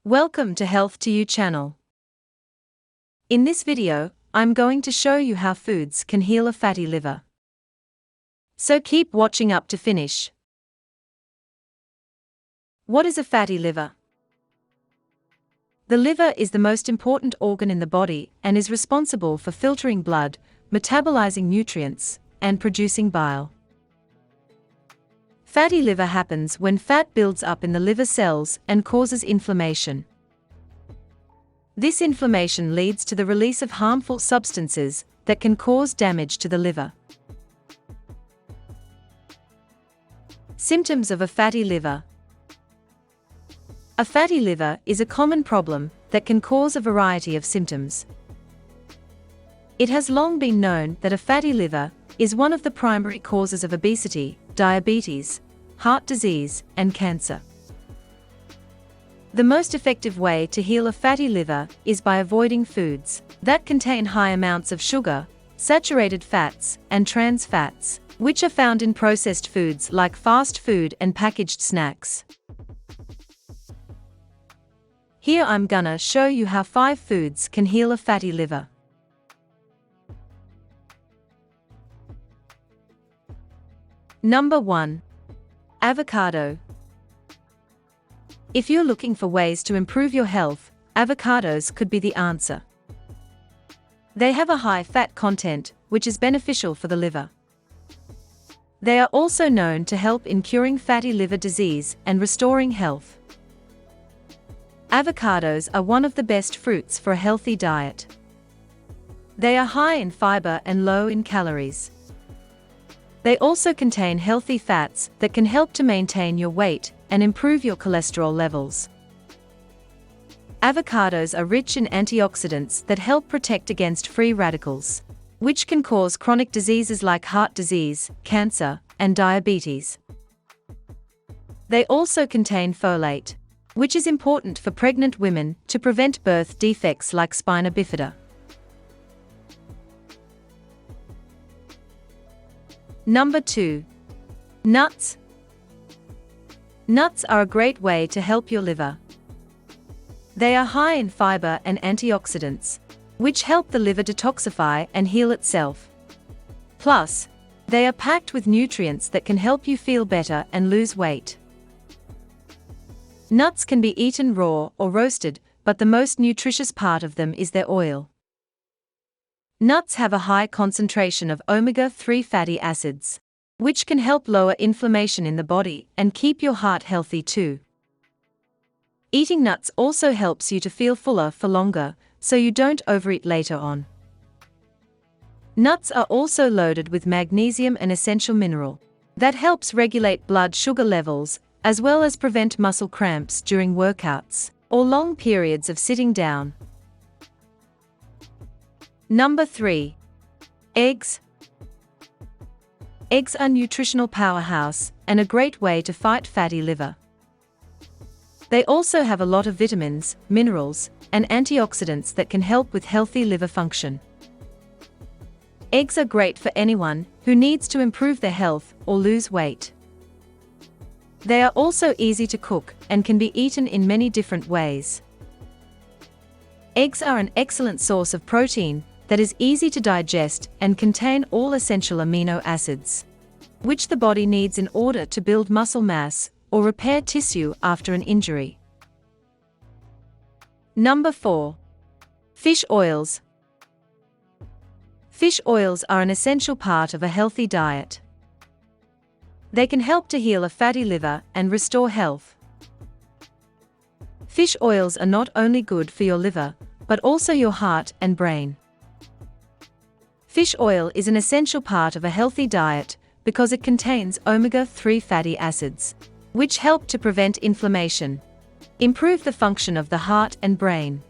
Welcome to Health to You channel. In this video, I'm going to show you how foods can heal a fatty liver. So keep watching up to finish. What is a fatty liver? The liver is the most important organ in the body and is responsible for filtering blood, metabolizing nutrients, and producing bile. Fatty liver happens when fat builds up in the liver cells and causes inflammation. This inflammation leads to the release of harmful substances that can cause damage to the liver. Symptoms of a fatty liver. A fatty liver is a common problem that can cause a variety of symptoms. It has long been known that a fatty liver is one of the primary causes of obesity, diabetes, heart disease, and cancer. The most effective way to heal a fatty liver is by avoiding foods that contain high amounts of sugar, saturated fats, and trans fats, which are found in processed foods like fast food and packaged snacks. Here I'm gonna show you how 5 foods can heal a fatty liver. Number 1. Avocado. If you're looking for ways to improve your health, avocados could be the answer. They have a high fat content, which is beneficial for the liver. They are also known to help in curing fatty liver disease and restoring health. Avocados are one of the best fruits for a healthy diet. They are high in fiber and low in calories. They also contain healthy fats that can help to maintain your weight and improve your cholesterol levels. Avocados are rich in antioxidants that help protect against free radicals, which can cause chronic diseases like heart disease, cancer, and diabetes. They also contain folate, which is important for pregnant women to prevent birth defects like spina bifida. Number 2. Nuts. Nuts are a great way to help your liver. They are high in fiber and antioxidants, which help the liver detoxify and heal itself. Plus, they are packed with nutrients that can help you feel better and lose weight. Nuts can be eaten raw or roasted, but the most nutritious part of them is their oil. Nuts have a high concentration of omega-3 fatty acids, which can help lower inflammation in the body and keep your heart healthy too. Eating nuts also helps you to feel fuller for longer, so you don't overeat later on. Nuts are also loaded with magnesium, an essential mineral that helps regulate blood sugar levels, as well as prevent muscle cramps during workouts or long periods of sitting down. Number 3. Eggs. Eggs are nutritional powerhouse and a great way to fight fatty liver. They also have a lot of vitamins, minerals, and antioxidants that can help with healthy liver function. Eggs are great for anyone who needs to improve their health or lose weight. They are also easy to cook and can be eaten in many different ways. Eggs are an excellent source of protein that is easy to digest and contain all essential amino acids, which the body needs in order to build muscle mass or repair tissue after an injury. Number 4. Fish oils. Fish oils are an essential part of a healthy diet. They can help to heal a fatty liver and restore health. Fish oils are not only good for your liver, but also your heart and brain. Fish oil is an essential part of a healthy diet because it contains omega-3 fatty acids, which help to prevent inflammation, improve the function of the heart and brain,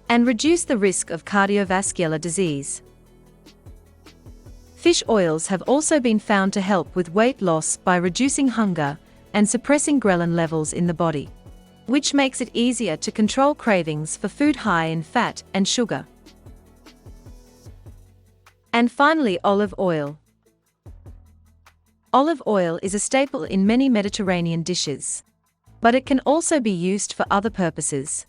and reduce the risk of cardiovascular disease. Fish oils have also been found to help with weight loss by reducing hunger and suppressing ghrelin levels in the body, which makes it easier to control cravings for food high in fat and sugar. And finally, olive oil. Olive oil is a staple in many Mediterranean dishes, but it can also be used for other purposes,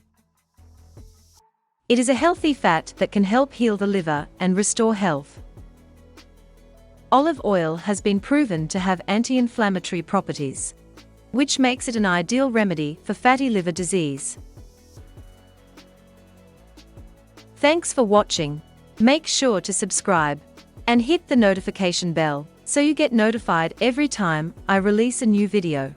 It is a healthy fat that can help heal the liver and restore health. Olive oil has been proven to have anti-inflammatory properties, which makes it an ideal remedy for fatty liver disease. Thanks for watching. Make sure to subscribe and hit the notification bell so you get notified every time I release a new video.